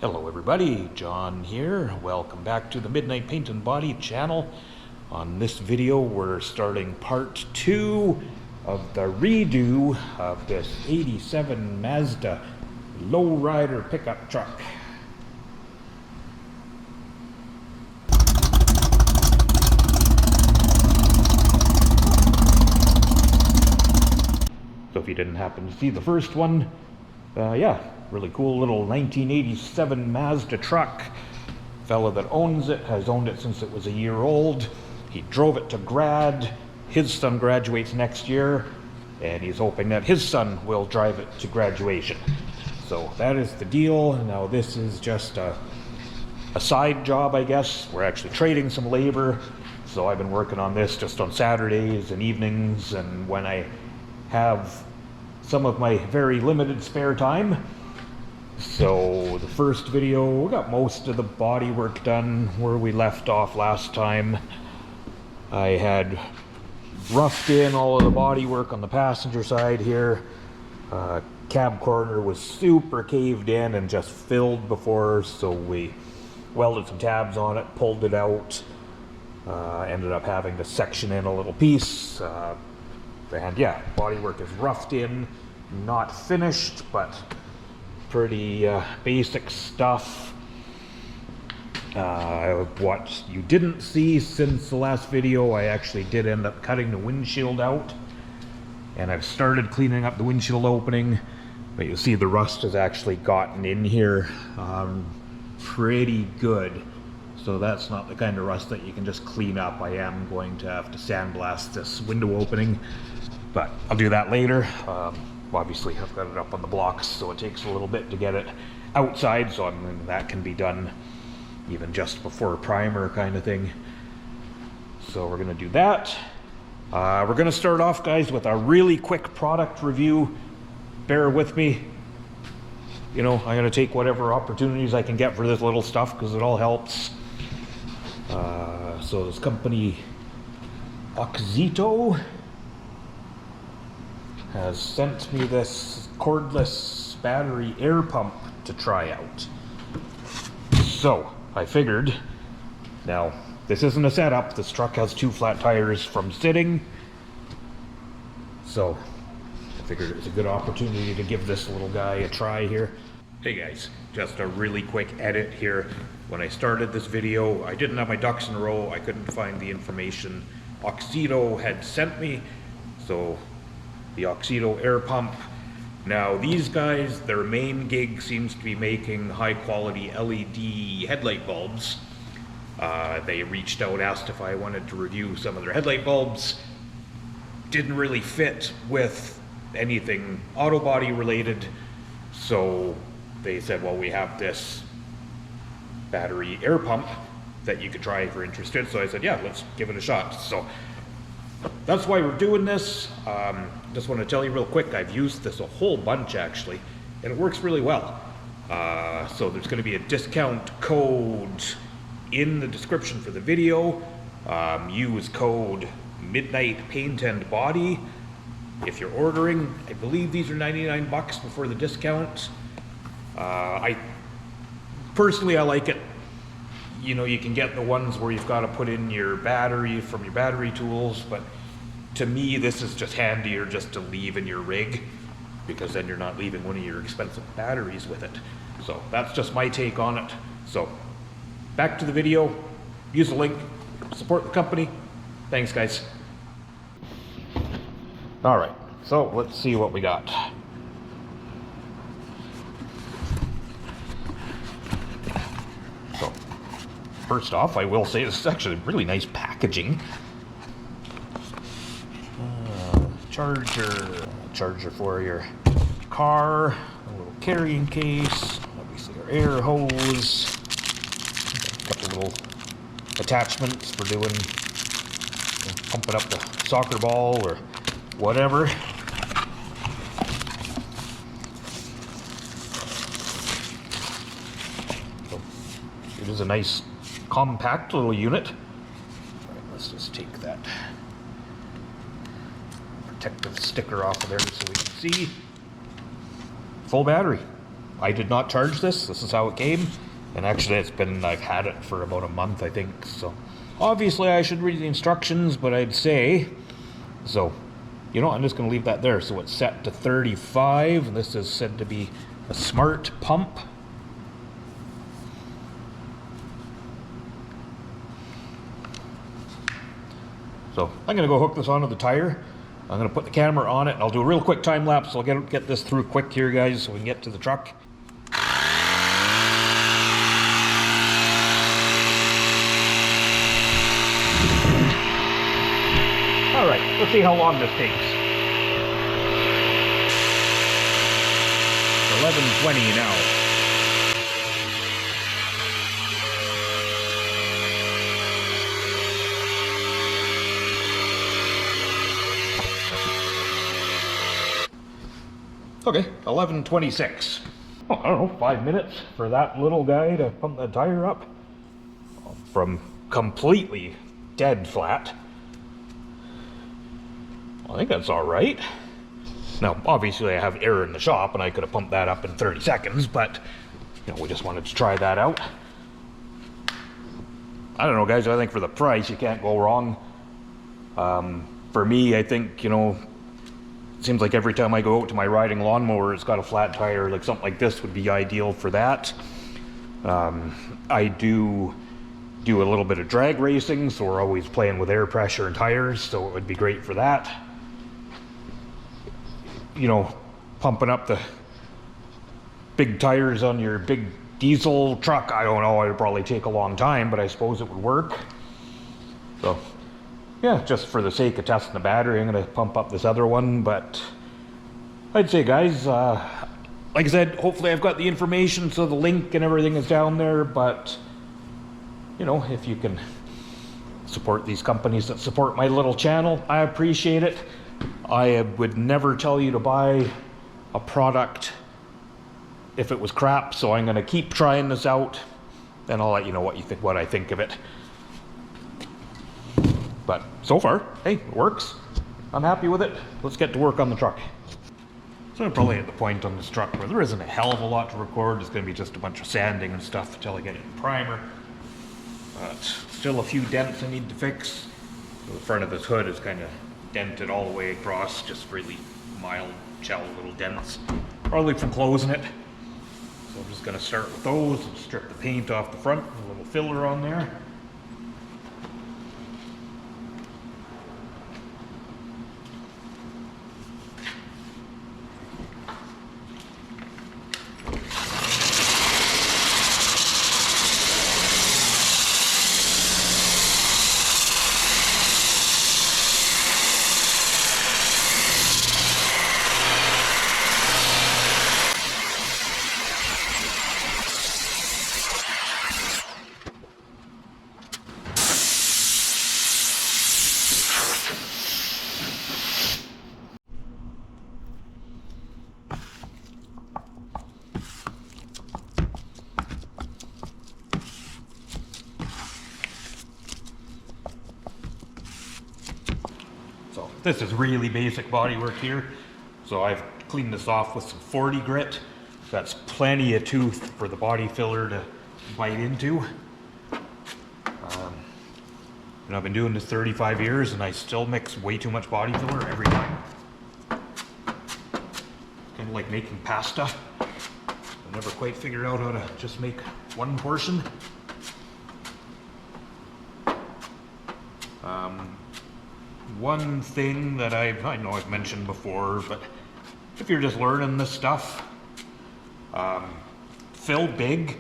Hello everybody, John here. Welcome back to the Midnight Paint and Body channel. On this video we're starting part 2 of the redo of this 87 Mazda Lowrider pickup truck. So if you didn't happen to see the first one, yeah, really cool little 1987 Mazda truck. Fella that owns it has owned it since it was a year old. He drove it to grad. His son graduates next year, and he's hoping that his son will drive it to graduation. So that is the deal. Now this is just a side job, I guess. We're actually trading some labor. So I've been working on this just on Saturdays and evenings, and when I have some of my very limited spare time. So the first video, we got most of the body work done where we left off last time. I had roughed in all of the body work on the passenger side here. Cab corner was super caved in and just filled before, so we welded some tabs on it, pulled it out, ended up having to section in a little piece. And yeah, bodywork is roughed in, not finished, but pretty basic stuff. What you didn't see since the last video, I actually did end up cutting the windshield out, and I've started cleaning up the windshield opening, but you see the rust has actually gotten in here pretty good. So that's not the kind of rust that you can just clean up. I am going to have to sandblast this window opening, but I'll do that later. Obviously I've got it up on the blocks, so it takes a little bit to get it outside, so that can be done even just before primer kind of thing. So we're gonna do that. We're gonna start off, guys, with a really quick product review. Bear with me. You know, I'm gonna take whatever opportunities I can get for this little stuff because it all helps. So this company Auxito has sent me this cordless battery air pump to try out. So I figured, now this isn't a setup, this truck has 2 flat tires from sitting, so I figured it was a good opportunity to give this little guy a try here. Hey guys, just a really quick edit here. When I started this video, I didn't have my ducks in a row. I couldn't find the information Auxito had sent me. So the Auxito air pump. Now these guys, their main gig seems to be making high quality LED headlight bulbs. They reached out, asked if I wanted to review some of their headlight bulbs. Didn't really fit with anything autobody related. So they said, well, we have this battery air pump that you could try if you're interested. So I said, yeah, let's give it a shot. So that's why we're doing this. Just want to tell you real quick, I've used this a whole bunch actually, and it works really well. So there's going to be a discount code in the description for the video. Use code Midnight Paint and Body if you're ordering. I believe these are 99 bucks before the discount. I personally like it. You know, you can get the ones where you've got to put in your battery from your battery tools, but to me this is just handier just to leave in your rig, because then you're not leaving one of your expensive batteries with it. So that's just my take on it. So back to the video. Use the link, support the company. Thanks guys. All right, so let's see what we got. So first off, I will say this is actually really nice packaging. Charger for your car, a little carrying case, obviously our air hose, a couple little attachments for doing, pumping up the soccer ball or whatever. So it is a nice compact little unit. All right, let's just take that protective sticker off of there so we can see. Full battery. I did not charge this. This is how it came. And actually I've had it for about a month, I think. So obviously I should read the instructions, but I'd say, so, you know, I'm just gonna leave that there. So it's set to 35. This is said to be a smart pump. So I'm gonna go hook this onto the tire. I'm gonna put the camera on it and I'll do a real quick time lapse. I'll get this through quick here, guys, so we can get to the truck. All right, let's see how long this takes. 11:20 now. Okay, 11:26. Oh, I don't know, 5 minutes for that little guy to pump the tire up. From completely dead flat. I think that's all right. Now, obviously I have air in the shop and I could have pumped that up in 30 seconds, but, you know, we just wanted to try that out. I don't know, guys, I think for the price, you can't go wrong. For me, I think, you know, it seems like every time I go out to my riding lawnmower, it's got a flat tire. Like something like this would be ideal for that. I do a little bit of drag racing, so we're always playing with air pressure and tires, so it would be great for that. You know, pumping up the big tires on your big diesel truck, I don't know, it'd probably take a long time, but I suppose it would work. So yeah, just for the sake of testing the battery, I'm going to pump up this other one. But I'd say, guys, like I said, hopefully I've got the information, so the link and everything is down there. But, you know, if you can support these companies that support my little channel, I appreciate it. I would never tell you to buy a product if it was crap, so I'm going to keep trying this out. Then I'll let you know what I think of it. But so far, hey, it works. I'm happy with it. Let's get to work on the truck. So I'm probably at the point on this truck where there isn't a hell of a lot to record. It's going to be just a bunch of sanding and stuff until I get it in primer. But still a few dents I need to fix. So the front of this hood is kind of dented all the way across, just really mild, shallow little dents. Probably from closing it. So I'm just going to start with those and strip the paint off the front, a little filler on there. This is really basic bodywork here. So I've cleaned this off with some 40 grit. That's plenty of tooth for the body filler to bite into. And I've been doing this 35 years and I still mix way too much body filler every time. Kind of like making pasta. I never quite figured out how to just make one portion. One thing that I know I've mentioned before, but if you're just learning this stuff, fill big.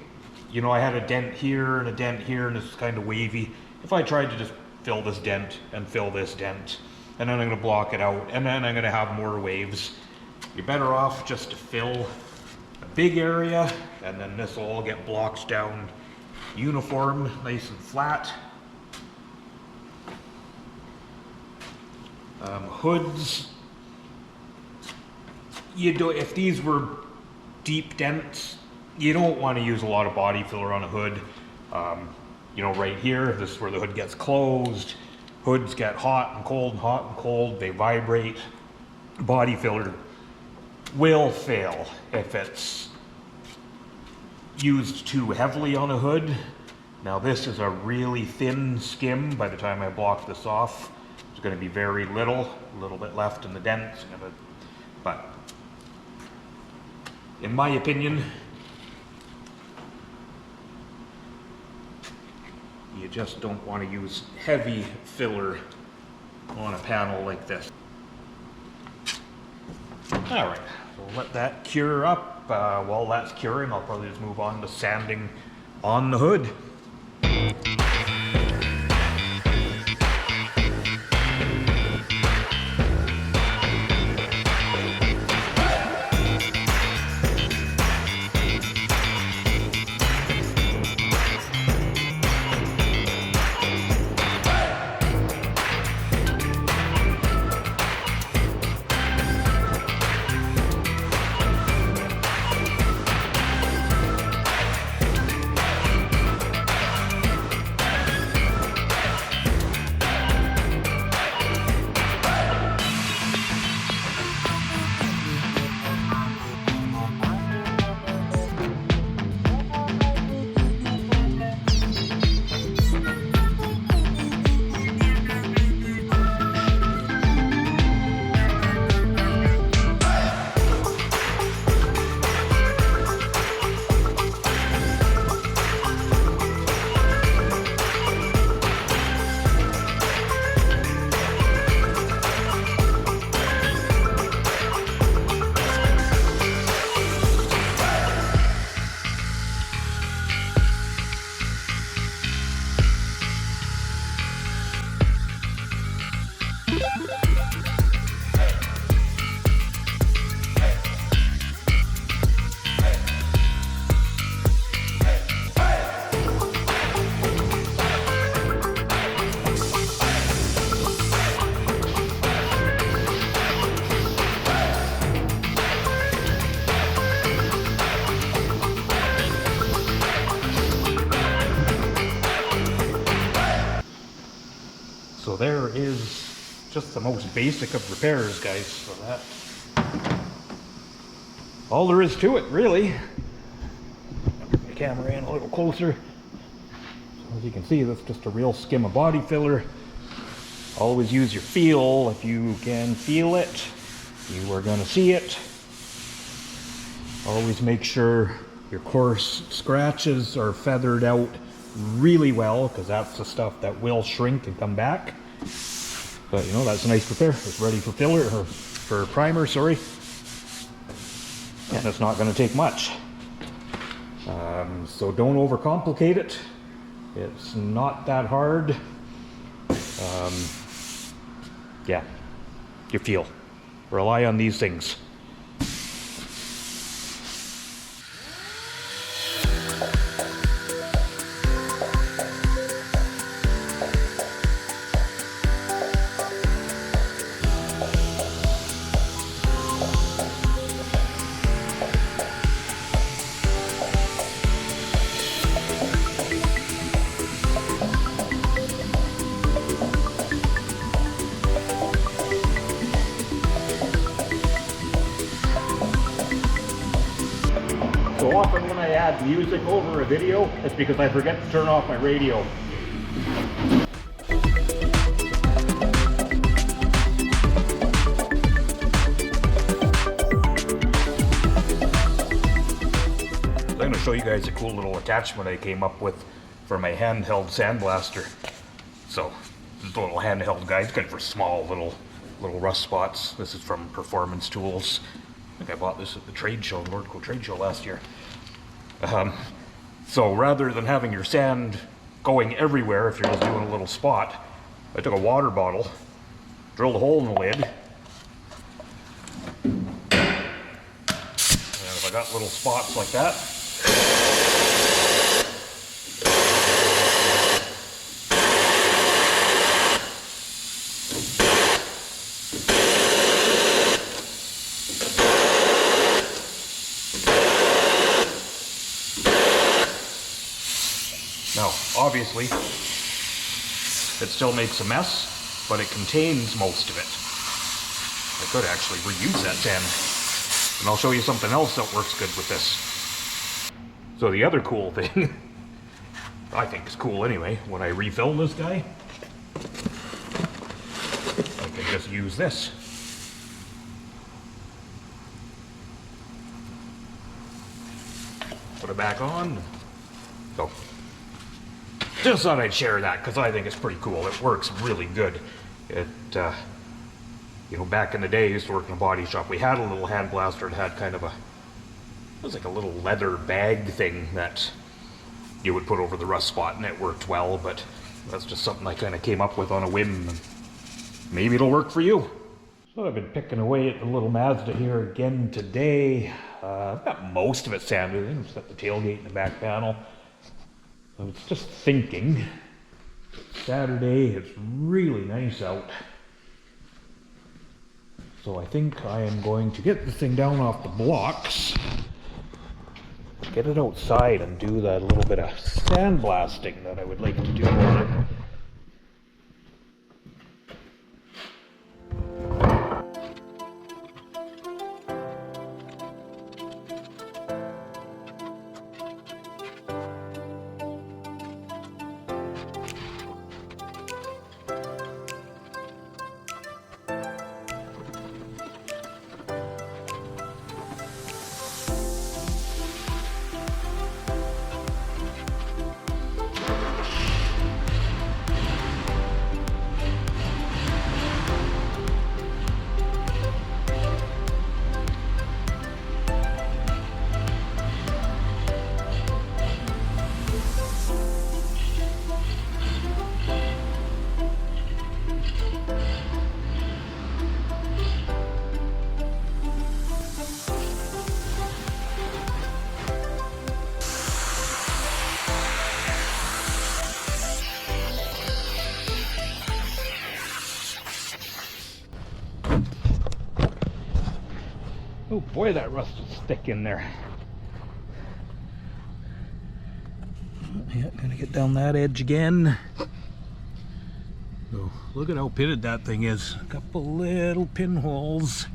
You know, I had a dent here and a dent here and it's kind of wavy. If I tried to just fill this dent and fill this dent, and then I'm going to block it out, and then I'm going to have more waves, you're better off just to fill a big area, and then this will all get blocked down uniform, nice and flat. Hoods, if these were deep dents, you don't want to use a lot of body filler on a hood. You know, right here, this is where the hood gets closed. Hoods get hot and cold, they vibrate. Body filler will fail if it's used too heavily on a hood. Now this is a really thin skim. By the time I block this off, there's going to be very little, a little bit left in the dent. But in my opinion, you just don't want to use heavy filler on a panel like this. Alright, so we'll let that cure up. While that's curing, I'll probably just move on to sanding on the hood. So there is just the most basic of repairs, guys. So that's all there is to it, really. Get my camera in a little closer. So as you can see, that's just a real skim of body filler. Always use your feel. If you can feel it, you are going to see it. Always make sure your coarse scratches are feathered out really well, because that's the stuff that will shrink and come back. But you know, that's a nice repair. It's ready for filler, or for primer, sorry. And it's not going to take much. So don't overcomplicate it. It's not that hard. Yeah, your feel. Rely on these things. So often when I add music over a video, it's because I forget to turn off my radio. I'm going to show you guys a cool little attachment I came up with for my handheld sandblaster. So, this is a little handheld guy. It's good for small little rust spots. This is from Performance Tools. I think I bought this at the trade show, Nordco trade show last year. So rather than having your sand going everywhere if you're just doing a little spot, I took a water bottle, drilled a hole in the lid, and if I got little spots like that, now, obviously, it still makes a mess, but it contains most of it. I could actually reuse that sand. And I'll show you something else that works good with this. So the other cool thing, I think is cool anyway, when I refill this guy, I can just use this. Put it back on. So, just thought I'd share that because I think it's pretty cool. It works really good. It, you know, back in the day, I used to work in a body shop. We had a little hand blaster that had kind of it was like a little leather bag thing that you would put over the rust spot, and it worked well, but that's just something I kind of came up with on a whim, and maybe it'll work for you. So I've been picking away at the little Mazda here again today. I've got most of it sanded in. I've just got the tailgate and the back panel. I was just thinking, Saturday, it's really nice out. So I think I am going to get the thing down off the blocks, get it outside and do that little bit of sandblasting that I would like to do on it. Oh boy, that rust is thick in there. Yeah, gonna get down that edge again. Oh, look at how pitted that thing is. A couple little pinholes.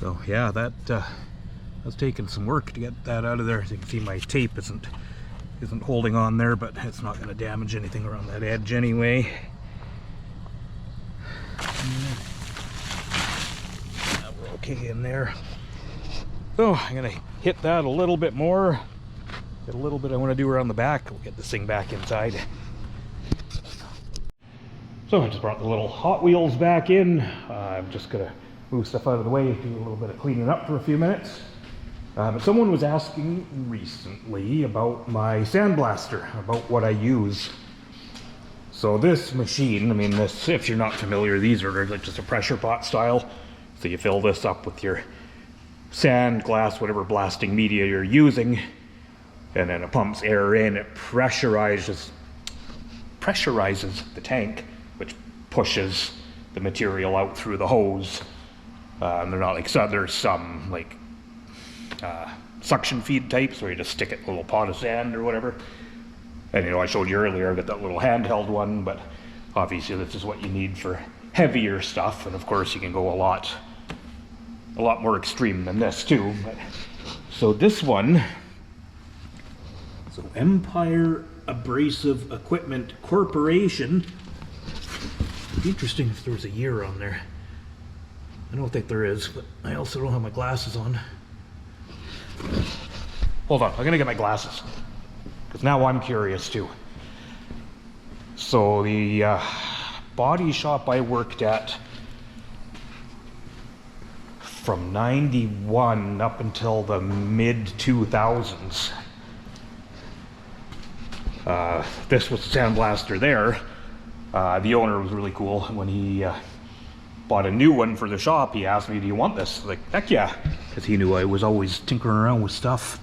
So yeah, that's taking some work to get that out of there. As you can see, my tape isn't holding on there, but it's not gonna damage anything around that edge anyway. Okay in there. So I'm gonna hit that a little bit more. Get a little bit I want to do around the back. We'll get this thing back inside. So I just brought the little Hot Wheels back in. I'm just gonna move stuff out of the way, do a little bit of cleaning up for a few minutes. But someone was asking recently about my sandblaster, about what I use. So this machine, I mean, this, if you're not familiar, these are like just a pressure pot style. So you fill this up with your sand, glass, whatever blasting media you're using, and then it pumps air in. It pressurizes the tank, which pushes the material out through the hose. And they're not like, so there's some like suction feed types where you just stick it in a little pot of sand or whatever. And you know, I showed you earlier, I've got that little handheld one, but obviously this is what you need for heavier stuff, and of course you can go a lot more extreme than this too. But, so this one, so Empire Abrasive Equipment Corporation. It'd be interesting if there was a year on there. I don't think there is, but I also don't have my glasses on. Hold on, I'm gonna get my glasses, because now I'm curious too. So the body shop I worked at from 91 up until the mid 2000s. This was the sandblaster there. The owner was really cool. When he bought a new one for the shop, he asked me, "Do you want this?" Like, heck yeah, because he knew I was always tinkering around with stuff.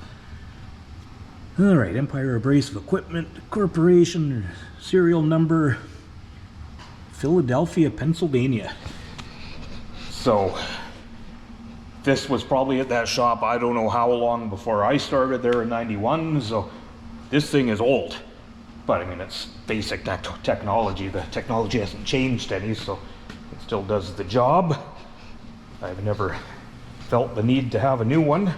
All right, Empire Abrasive Equipment Corporation, serial number Philadelphia, Pennsylvania. So this was probably at that shop, I don't know how long before I started there in 91, so this thing is old. But I mean, it's basic technology. The technology hasn't changed any, so it still does the job. I've never felt the need to have a new one.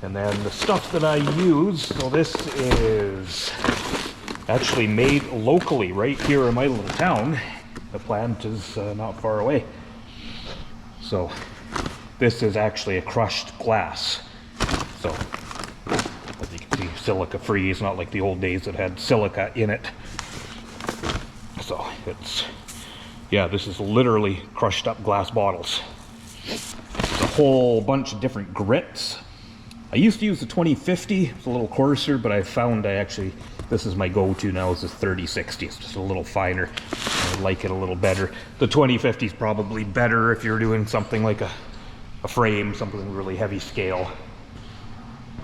And then the stuff that I use, so this is actually made locally right here in my little town. The plant is not far away. So this is actually a crushed glass. So as you can see, silica free. It's not like the old days that had silica in it. So it's, yeah, this is literally crushed up glass bottles. It's a whole bunch of different grits. I used to use the 2050, it's a little coarser, but I found this is my go-to now, is this 3060. It's just a little finer. I like it a little better. The 2050 is probably better if you're doing something like a frame, something really heavy scale.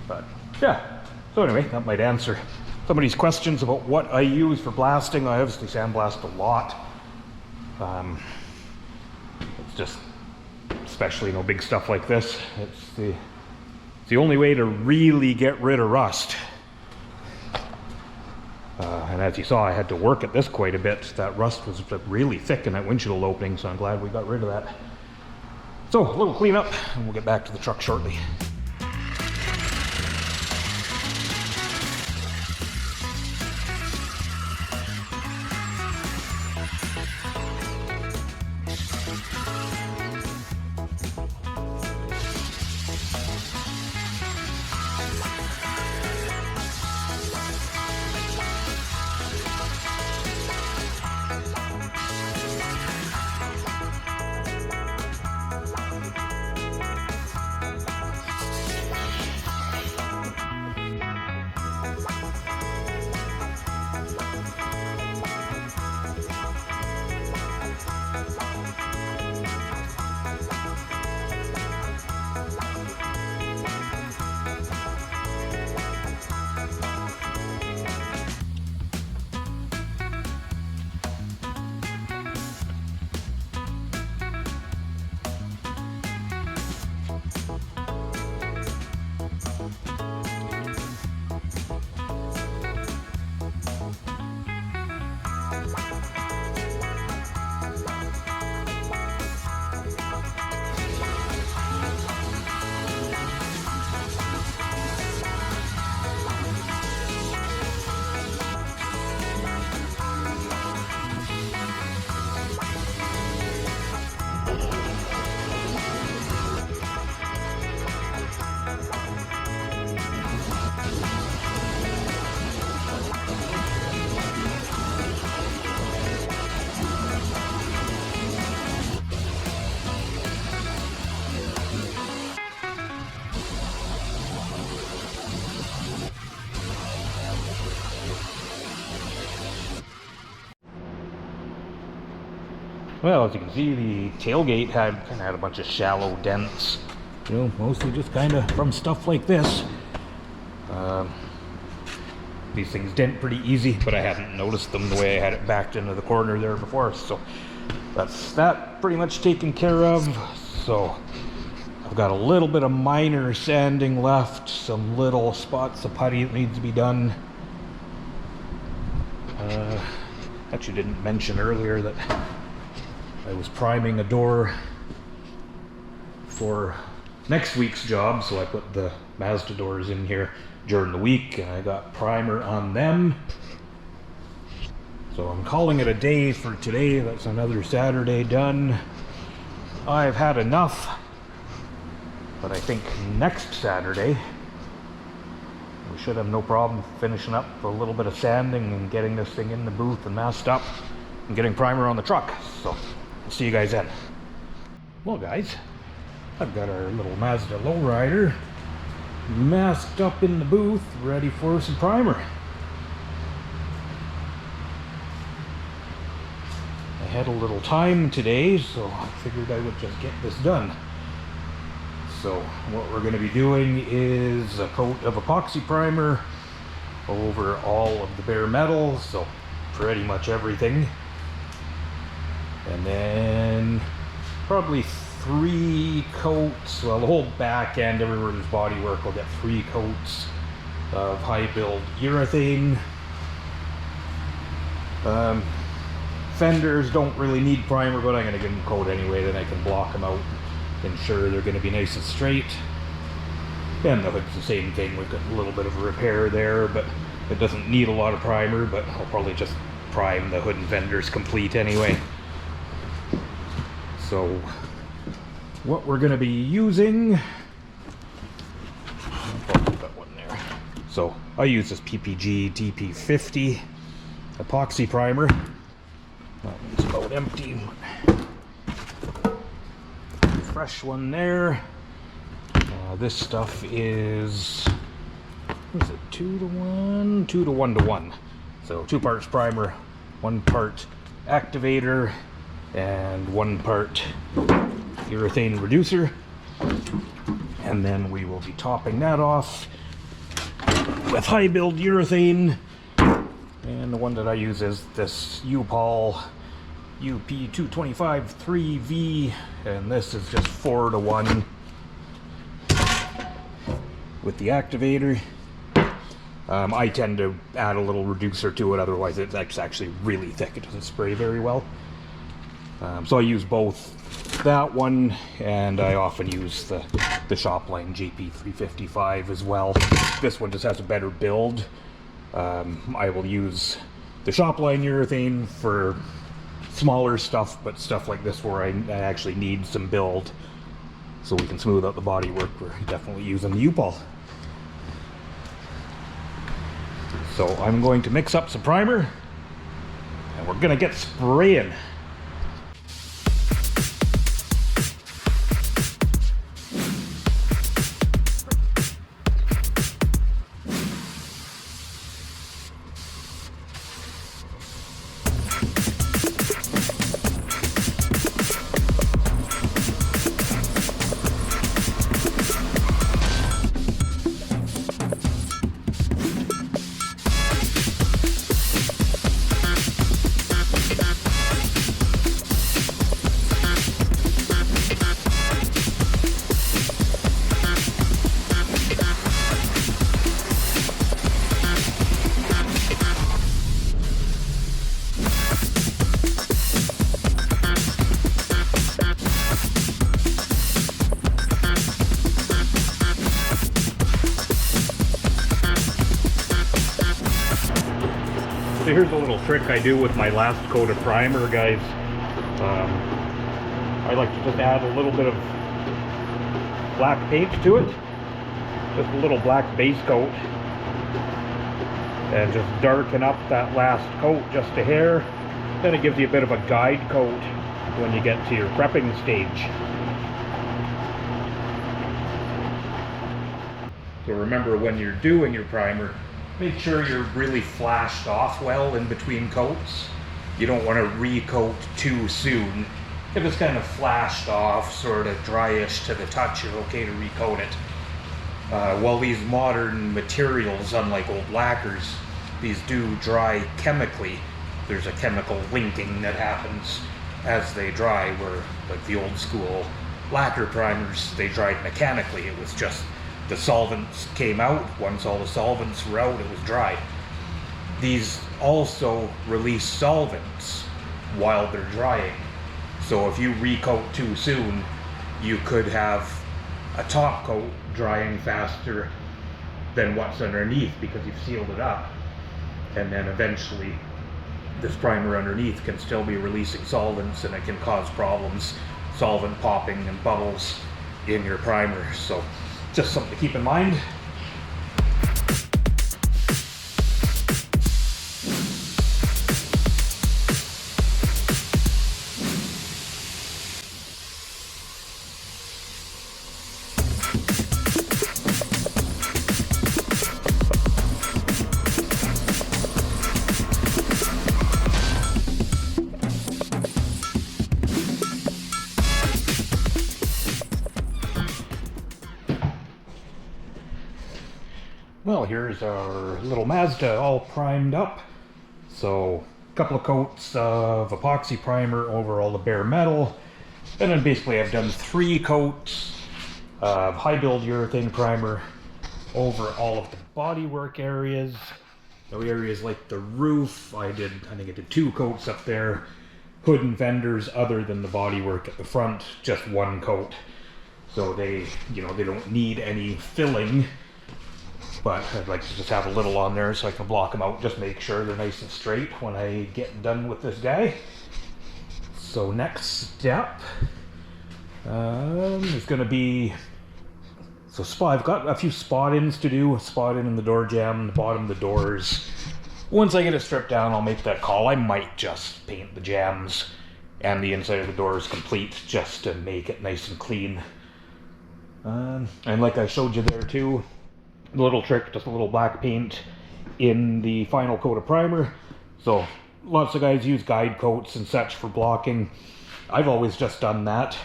But yeah, so anyway, that might answer somebody's questions about what I use for blasting. I obviously sandblast a lot. It's just, especially big stuff like this, it's the only way to really get rid of rust. And as you saw, I had to work at this quite a bit. That rust was really thick in that windshield opening, so I'm glad we got rid of that. So, a little cleanup, and we'll get back to the truck shortly. Well, as you can see, the tailgate kind of had a bunch of shallow dents, mostly just kind of from stuff like this. These things dent pretty easy, but I hadn't noticed them the way I had it backed into the corner there before, so that's that pretty much taken care of. So I've got a little bit of minor sanding left, some little spots of putty that needs to be done. Actually didn't mention earlier that I was priming a door for next week's job, so I put the Mazda doors in here during the week, and I got primer on them. So I'm calling it a day for today. That's another Saturday done. I've had enough, but I think next Saturday we should have no problem finishing up a little bit of sanding and getting this thing in the booth and masked up and getting primer on the truck. So I'll see you guys then. Well guys, I've got our little Mazda Lowrider masked up in the booth, ready for some primer. I had a little time today, so I figured I would just get this done. So what we're going to be doing is a coat of epoxy primer over all of the bare metal, so pretty much everything. And then probably 3 coats, well, the whole back end, everywhere there's bodywork, will get 3 coats of high build urethane. Fenders don't really need primer, but I'm going to give them a coat anyway, then I can block them out, ensure they're going to be nice and straight. And the hood's the same thing. We've got a little bit of a repair there, but it doesn't need a lot of primer, but I'll probably just prime the hood and fenders complete anyway. So what we're going to be using, I'll put that one there. So I use this PPG DP50 epoxy primer. That one's about empty. Fresh one there. This stuff is, what is it, 2 to 1? 2 to 1 to 1. So 2 parts primer, 1 part activator, and 1 part urethane reducer. And then we will be topping that off with high build urethane. And the one that I use is this U-POL UP225 3V, and this is just 4 to 1 with the activator. I tend to add a little reducer to it, otherwise it's actually really thick. It doesn't spray very well. So I use both that one, and I often use the Shopline GP355 as well. This one just has a better build. I will use the Shopline urethane for smaller stuff, but stuff like this where I actually need some build so we can smooth out the bodywork, we're definitely using the U-POL. So I'm going to mix up some primer, and we're going to get spraying. So here's a little trick I do with my last coat of primer, guys. I like to just add a little bit of black paint to it. Just a little black base coat. And just darken up that last coat just a hair. Then it gives you a bit of a guide coat when you get to your prepping stage. So remember, when you're doing your primer, make sure you're really flashed off well in between coats. You don't want to recoat too soon. If it's kind of flashed off, sort of dryish to the touch, you're okay to recoat it. While these modern materials, unlike old lacquers, these do dry chemically. There's a chemical linking that happens as they dry, where like the old school lacquer primers, they dried mechanically. It was just the solvents came out. Once all the solvents were out, it was dry. These also release solvents while they're drying. So if you recoat too soon, you could have a top coat drying faster than what's underneath because you've sealed it up. And then eventually this primer underneath can still be releasing solvents, and it can cause problems, solvent popping and bubbles in your primer. So just something to keep in mind. Well, here's our little Mazda all primed up. So a couple of coats of epoxy primer over all the bare metal. And then basically I've done 3 coats of high build urethane primer over all of the bodywork areas. So areas like the roof, I think I did 2 coats up there. Hood and fenders, other than the bodywork at the front, just 1 coat. so they, you know, they don't need any filling. But I'd like to just have a little on there so I can block them out, just make sure they're nice and straight when I get done with this guy. So next step is going to be, I've got a few spot-ins to do. Spot in the door jamb, the bottom of the doors. Once I get it stripped down, I'll make that call. I might just paint the jambs and the inside of the doors complete just to make it nice and clean. And like I showed you there too, the little trick, just a little black paint in the final coat of primer. So lots of guys use guide coats and such for blocking. I've always just done that.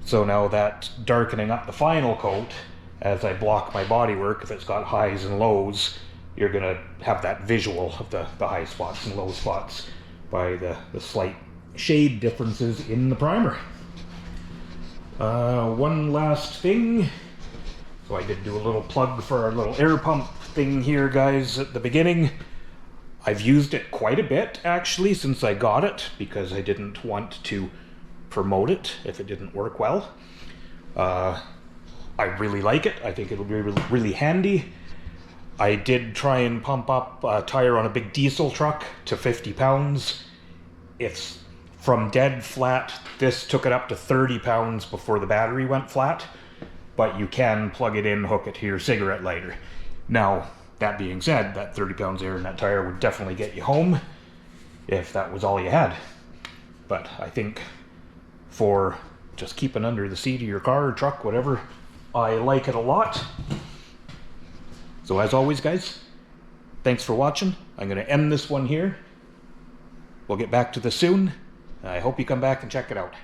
So now that darkening up the final coat as I block my bodywork, if it's got highs and lows, you're gonna have that visual of the high spots and low spots by the slight shade differences in the primer. One last thing. So I did do a little plug for our little air pump thing here, guys, at the beginning. I've used it quite a bit, actually, since I got it, because I didn't want to promote it if it didn't work well. I really like it. I think it'll be really handy. I did try and pump up a tire on a big diesel truck to 50 pounds. It's from dead flat. This took it up to 30 pounds before the battery went flat. But you can plug it in, hook it to your cigarette lighter. Now, that being said, that 30 pounds air in that tire would definitely get you home if that was all you had. But I think for just keeping under the seat of your car or truck, whatever, I like it a lot. So as always, guys, thanks for watching. I'm going to end this one here. We'll get back to this soon. I hope you come back and check it out.